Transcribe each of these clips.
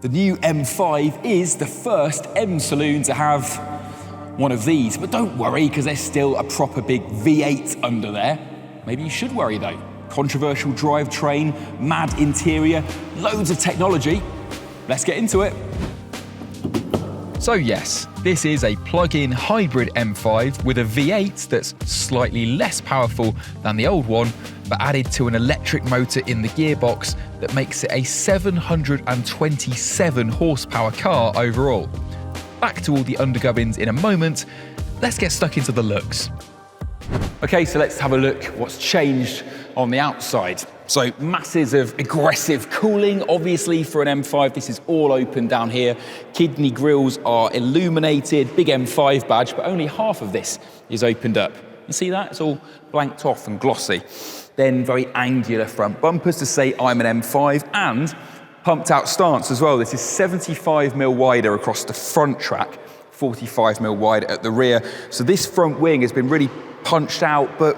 The new M5 is the first M saloon to have one of these, but don't worry because there's still a proper big V8 under there. Maybe you should worry though. Controversial drivetrain, mad interior, loads of technology. Let's get into it. So yes, this is a plug-in hybrid M5 with a V8 that's slightly less powerful than the old one, but added to an electric motor in the gearbox that makes it a 727 horsepower car overall. Back to all the undergubbins in a moment. Let's get stuck into the looks. Okay, so let's have a look what's changed on the outside. So masses of aggressive cooling, obviously for an M5, this is all open down here. Kidney grills are illuminated, big M5 badge, but only half of this is opened up. You see that? It's all blanked off and glossy. Then very angular front bumpers to say I'm an M5, and pumped out stance as well. This is 75mm wider across the front track, 45mm wider at the rear. So this front wing has been really punched out, but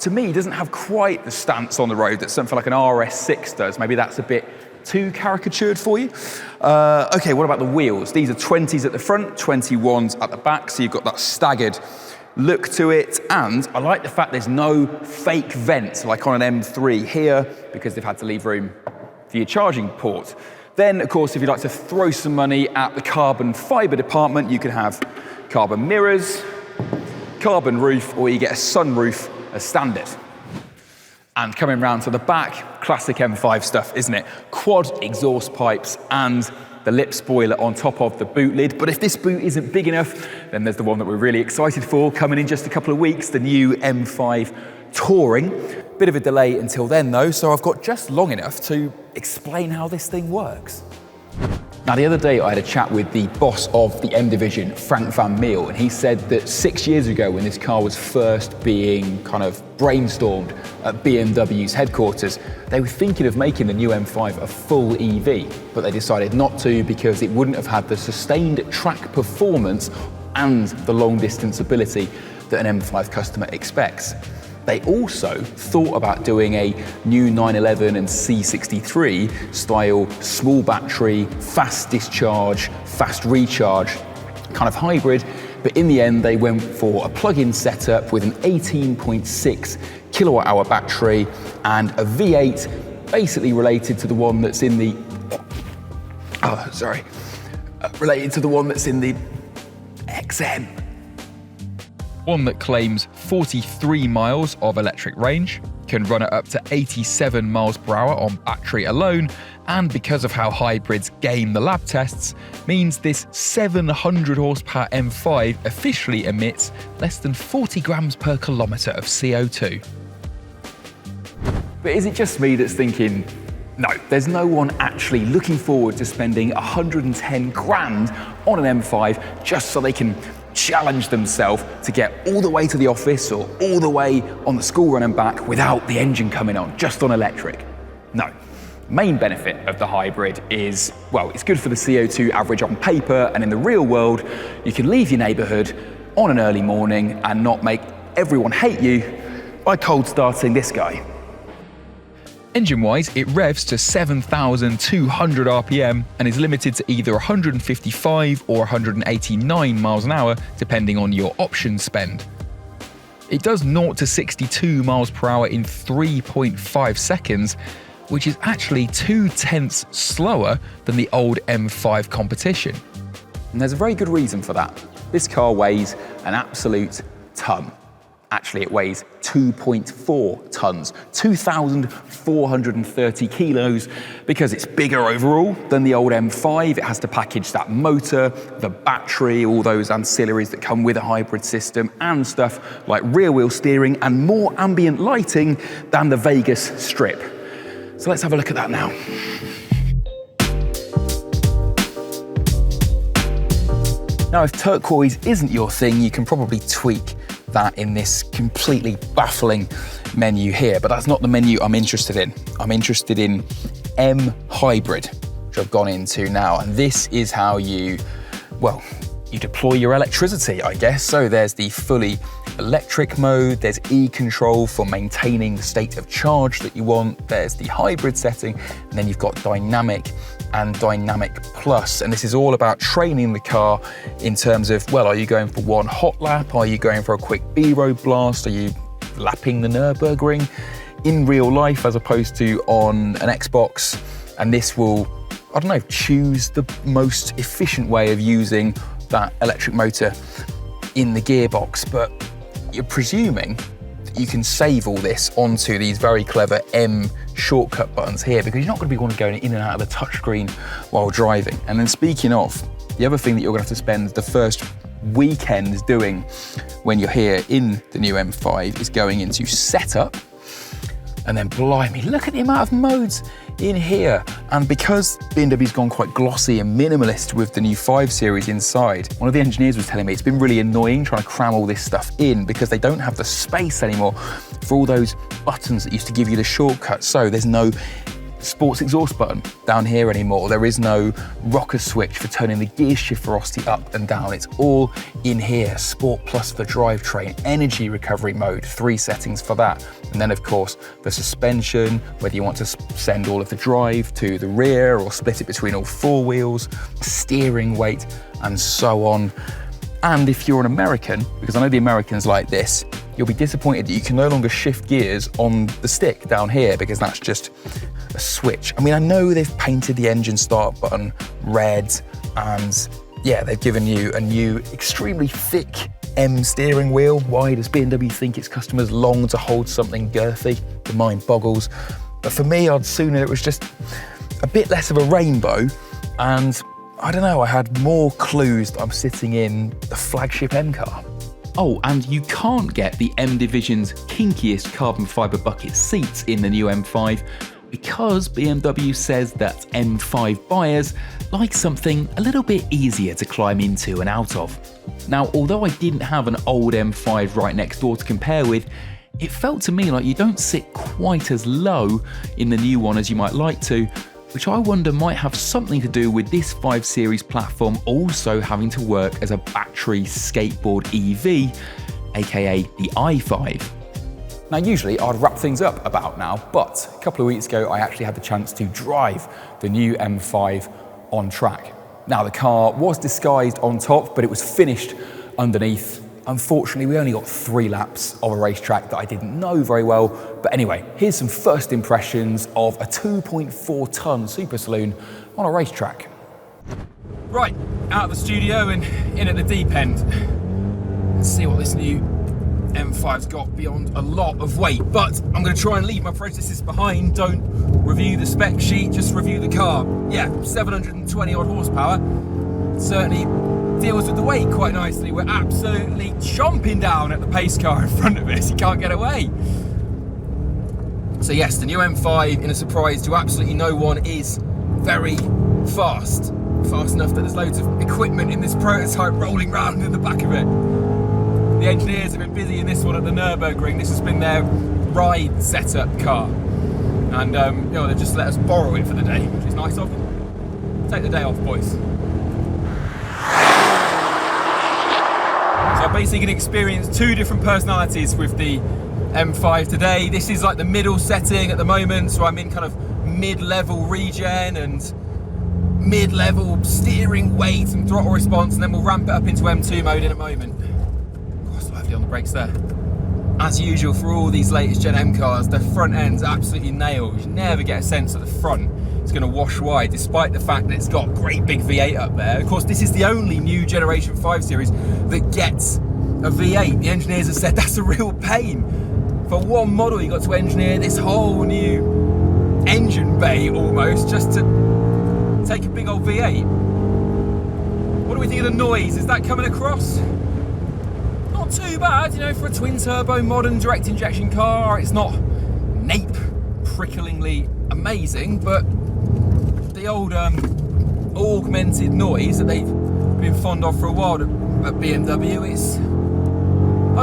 to me, it doesn't have quite the stance on the road that something like an RS6 does. Maybe that's a bit too caricatured for you. Okay, what about the wheels? These are 20s at the front, 21s at the back, so you've got that staggered look to it, and I like the fact there's no fake vent like on an M3 here, because they've had to leave room for your charging port. Then, of course, if you'd like to throw some money at the carbon fibre department, you can have carbon mirrors, carbon roof, or you get a sunroof as standard. And coming round to the back, classic M5 stuff, isn't it? Quad exhaust pipes and the lip spoiler on top of the boot lid. But if this boot isn't big enough, then there's the one that we're really excited for, coming in just a couple of weeks, the new M5 Touring. Bit of a delay until then though, so I've got just long enough to explain how this thing works. Now, the other day I had a chat with the boss of the M division, Frank van Meel, and he said that 6 years ago when this car was first being kind of brainstormed at BMW's headquarters, they were thinking of making the new M5 a full EV, but they decided not to because it wouldn't have had the sustained track performance and the long distance ability that an M5 customer expects. They also thought about doing a new 911 and C63 style small battery, fast discharge, fast recharge kind of hybrid, but in the end they went for a plug-in setup with an 18.6 kilowatt hour battery and a V8 basically related to the one that's in the, related to the one that's in the XM. One that claims 43 miles of electric range, can run at up to 87 miles per hour on battery alone, and because of how hybrids game the lab tests, means this 700 horsepower M5 officially emits less than 40 grams per kilometre of CO2. But is it just me that's thinking, no, there's no one actually looking forward to spending 110 grand on an M5 just so they can challenge themselves to get all the way to the office or all the way on the school run and back without the engine coming on, just on electric? No. Main benefit of the hybrid is, well, it's good for the CO2 average on paper, and in the real world, you can leave your neighbourhood on an early morning and not make everyone hate you by cold starting this guy. Engine-wise, it revs to 7,200 RPM and is limited to either 155 or 189 miles an hour, depending on your option spend. It does 0 to 62 miles per hour in 3.5 seconds, which is actually 0.2 slower than the old M5 competition. And there's a very good reason for that. This car weighs an absolute ton. Actually, it weighs 2.4 tons, 2,430 kilos, because it's bigger overall than the old M5. It has to package that motor, the battery, all those ancillaries that come with a hybrid system, and stuff like rear wheel steering and more ambient lighting than the Vegas Strip. So let's have a look at that now. Now, if turquoise isn't your thing, you can probably tweak that in this completely baffling menu here, but that's not the menu I'm interested in. I'm interested in M Hybrid, which I've gone into now, and this is how you, well, you deploy your electricity, I guess. So there's the fully electric mode, there's e-control for maintaining the state of charge that you want, there's the hybrid setting, and then you've got dynamic and dynamic plus. And this is all about training the car in terms of, well, are you going for one hot lap? Are you going for a quick B-road blast? Are you lapping the Nürburgring in real life as opposed to on an Xbox? And this will, I don't know, choose the most efficient way of using that electric motor in the gearbox. But you're presuming that you can save all this onto these very clever M shortcut buttons here, because you're not going to be want to go in and out of the touchscreen while driving. And then speaking of, the other thing that you're going to have to spend the first weekend doing when you're here in the new M5 is going into setup. And then blimey, look at the amount of modes in here. And because BMW's gone quite glossy and minimalist with the new 5 Series inside, one of the engineers was telling me it's been really annoying trying to cram all this stuff in because they don't have the space anymore for all those buttons that used to give you the shortcut. So there's no sports exhaust button down here anymore. There is no rocker switch for turning the gear shift velocity up and down. It's all in here. Sport Plus for drivetrain, energy recovery mode, 3 settings for that. And then of course the suspension, whether you want to send all of the drive to the rear or split it between all 4 wheels, steering weight, and so on. And if you're an American, because I know the Americans like this, you'll be disappointed that you can no longer shift gears on the stick down here because that's just a switch. I mean, I know they've painted the engine start button red, and yeah, they've given you a new extremely thick M steering wheel. Why does BMW think its customers long to hold something girthy? The mind boggles. But for me, I'd sooner it was just a bit less of a rainbow, and I don't know, I had more clues that I'm sitting in the flagship M car. Oh, and you can't get the M Division's kinkiest carbon fibre bucket seats in the new M5 because BMW says that M5 buyers like something a little bit easier to climb into and out of. Now, although I didn't have an old M5 right next door to compare with, it felt to me like you don't sit quite as low in the new one as you might like to, which I wonder might have something to do with this 5 Series platform also having to work as a battery skateboard EV, aka the i5. Now, usually I'd wrap things up about now, but a couple of weeks ago I actually had the chance to drive the new M5 on track. Now, the car was disguised on top, but it was finished underneath. Unfortunately, we only got 3 laps of a racetrack that I didn't know very well. But anyway, here's some first impressions of a 2.4 ton super-saloon on a racetrack. Right, out of the studio and in at the deep end. Let's see what this new M5's got beyond a lot of weight. But I'm going to try and leave my processes behind. Don't review the spec sheet, just review the car. Yeah, 720 odd horsepower. Certainly deals with the weight quite nicely. We're absolutely chomping down at the pace car in front of us. You can't get away. So yes, the new M5, in a surprise to absolutely no one, is very fast. Fast enough that there's loads of equipment in this prototype rolling around in the back of it. The engineers have been busy in this one at the Nürburgring. This has been their ride setup car. And you know, they've just let us borrow it for the day, which is nice of them. Take the day off, boys. So I'm basically going to experience 2 different personalities with the M5 today. This is like the middle setting at the moment, so I'm in kind of mid-level regen and mid-level steering weight and throttle response, and then we'll ramp it up into M2 mode in a moment. Oh, so heavily on the brakes there. As usual for all these latest Gen M cars, the front end's absolutely nailed. You never get a sense at the front it's going to wash wide, despite the fact that it's got great big V8 up there. Of course, this is the only new generation 5 Series that gets a V8. The engineers have said that's a real pain. For one model, you got to engineer this whole new engine bay almost just to take a big old V8. What do we think of the noise? Is that coming across? Not too bad, you know, for a twin-turbo modern direct injection car. It's not nape pricklingly amazing, but the old augmented noise that they've been fond of for a while at BMW,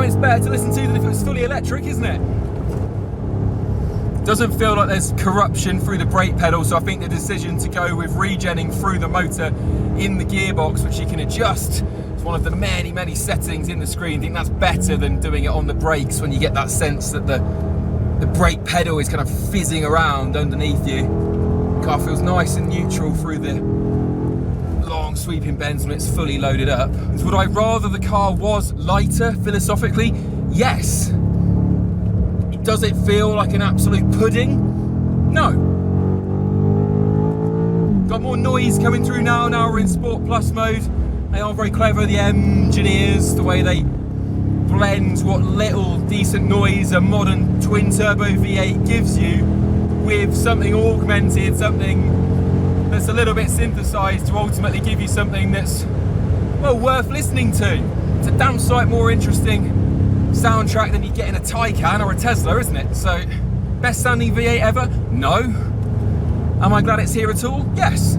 it's better to listen to than if it was fully electric, isn't it? Doesn't feel like there's corruption through the brake pedal, so I think the decision to go with regenning through the motor in the gearbox, which you can adjust, is one of the many, many settings in the screen. I think that's better than doing it on the brakes when you get that sense that the brake pedal is kind of fizzing around underneath you. The car feels nice and neutral through the long sweeping bends when it's fully loaded up. Would I rather the car was lighter philosophically? Yes. Does it feel like an absolute pudding? No. Got more noise coming through now we're in Sport Plus mode. They are very clever, the engineers, the way they blend what little decent noise a modern twin-turbo V8 gives you with something augmented, something that's a little bit synthesized to ultimately give you something that's, well, worth listening to. It's a damn sight more interesting soundtrack than you get in a Taycan or a Tesla, isn't it? So, best sounding V8 ever? No. Am I glad it's here at all? Yes.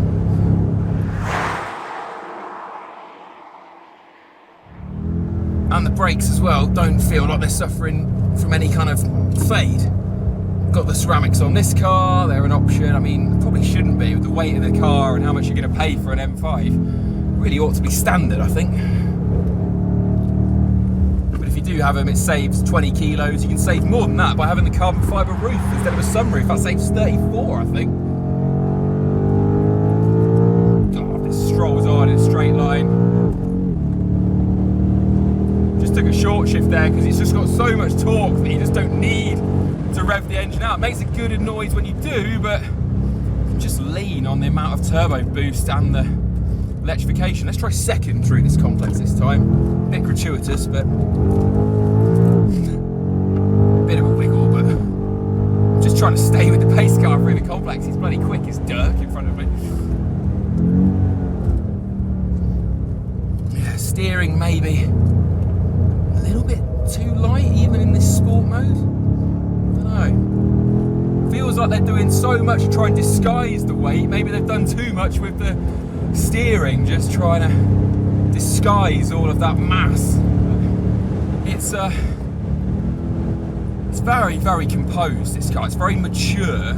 And the brakes as well don't feel like they're suffering from any kind of fade. Got the ceramics on this car, they're an option. I mean, probably shouldn't be with the weight of the car and how much you're going to pay for an M5. Really ought to be standard, I think. But if you do have them, it saves 20 kilos. You can save more than that by having the carbon fibre roof instead of a sunroof. That saves 34, I think. God, this strolls on in a straight line. Just took a short shift there because it's just got so much torque that you just don't need to rev the engine out. It makes a good noise when you do, but just lean on the amount of turbo boost and the electrification. Let's try second through this complex this time. Bit gratuitous, but bit of a wiggle, but just trying to stay with the pace car through the complex. He's bloody quick as Dirk in front of me. Yeah, steering maybe a little bit too light, even in this sport mode. Feels like they're doing so much to try and disguise the weight. Maybe they've done too much with the steering, just trying to disguise all of that mass. It's very, very composed, this car. It's very mature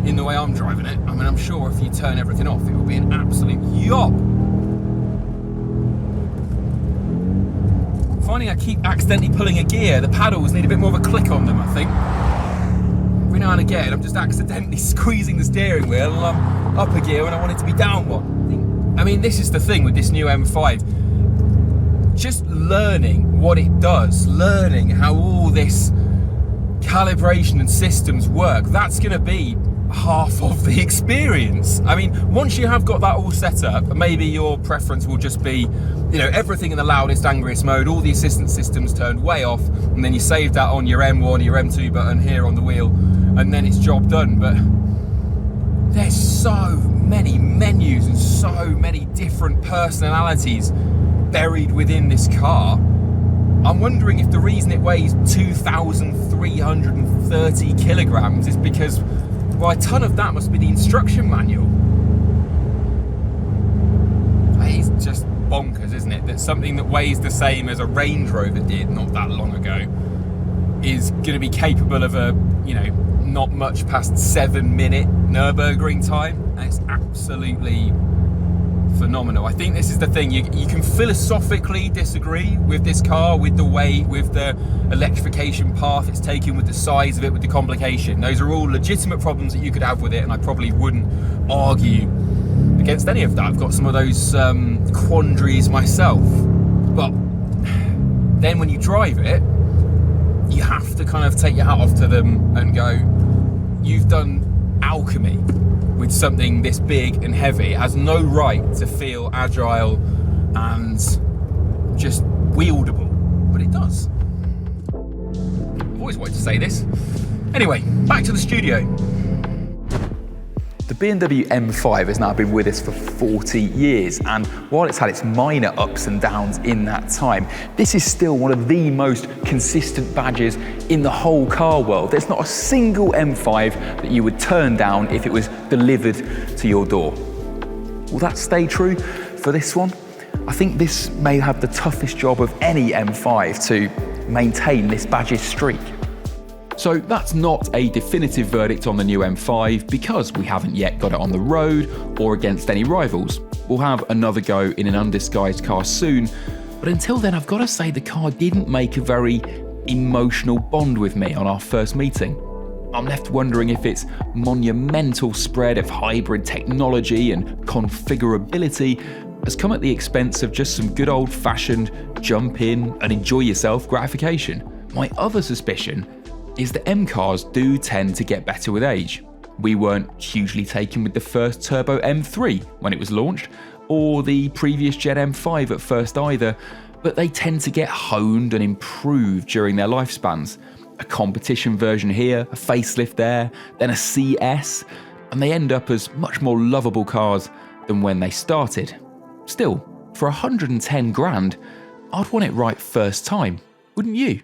in the way I'm driving it. I mean, I'm sure if you turn everything off, it will be an absolute yop. Finding I keep accidentally pulling a gear. The paddles need a bit more of a click on them, I think. Every now and again, I'm just accidentally squeezing the steering wheel and I'm up a gear when I want it to be down one. I mean, this is the thing with this new M5. Just learning what it does, learning how all this calibration and systems work, that's going to be half of the experience. I mean, once you have got that all set up, maybe your preference will just be, you know, everything in the loudest, angriest mode, all the assistance systems turned way off, and then you save that on your M1, your M2 button here on the wheel, and then it's job done. But there's so many menus and so many different personalities buried within this car. I'm wondering if the reason it weighs 2,330 kilograms is because, well, a ton of that must be the instruction manual. It's just bonkers, isn't it? That something that weighs the same as a Range Rover did not that long ago is going to be capable of a, you know, not much past 7-minute Nürburgring time. And it's absolutely phenomenal. I think this is the thing, you can philosophically disagree with this car, with the weight, with the electrification path it's taken, with the size of it, with the complication. Those are all legitimate problems that you could have with it, and I probably wouldn't argue against any of that. I've got some of those quandaries myself. But then when you drive it, you have to kind of take your hat off to them and go, you've done alchemy with something this big and heavy. It has no right to feel agile and just wieldable, but it does. I've always wanted to say this. Anyway, back to the studio. The BMW M5 has now been with us for 40 years, and while it's had its minor ups and downs in that time, this is still one of the most consistent badges in the whole car world. There's not a single M5 that you would turn down if it was delivered to your door. Will that stay true for this one? I think this may have the toughest job of any M5 to maintain this badge's streak. So that's not a definitive verdict on the new M5 because we haven't yet got it on the road or against any rivals. we'll have another go in an undisguised car soon, but until then I've got to say the car didn't make a very emotional bond with me on our first meeting. I'm left wondering if its monumental spread of hybrid technology and configurability has come at the expense of just some good old-fashioned jump in and enjoy yourself gratification. My other suspicion is that M cars do tend to get better with age. We weren't hugely taken with the first turbo M3 when it was launched, or the previous Gen M5 at first either, but they tend to get honed and improved during their lifespans. A competition version here, a facelift there, then a CS, and they end up as much more lovable cars than when they started. Still, for 110 grand, I'd want it right first time, wouldn't you?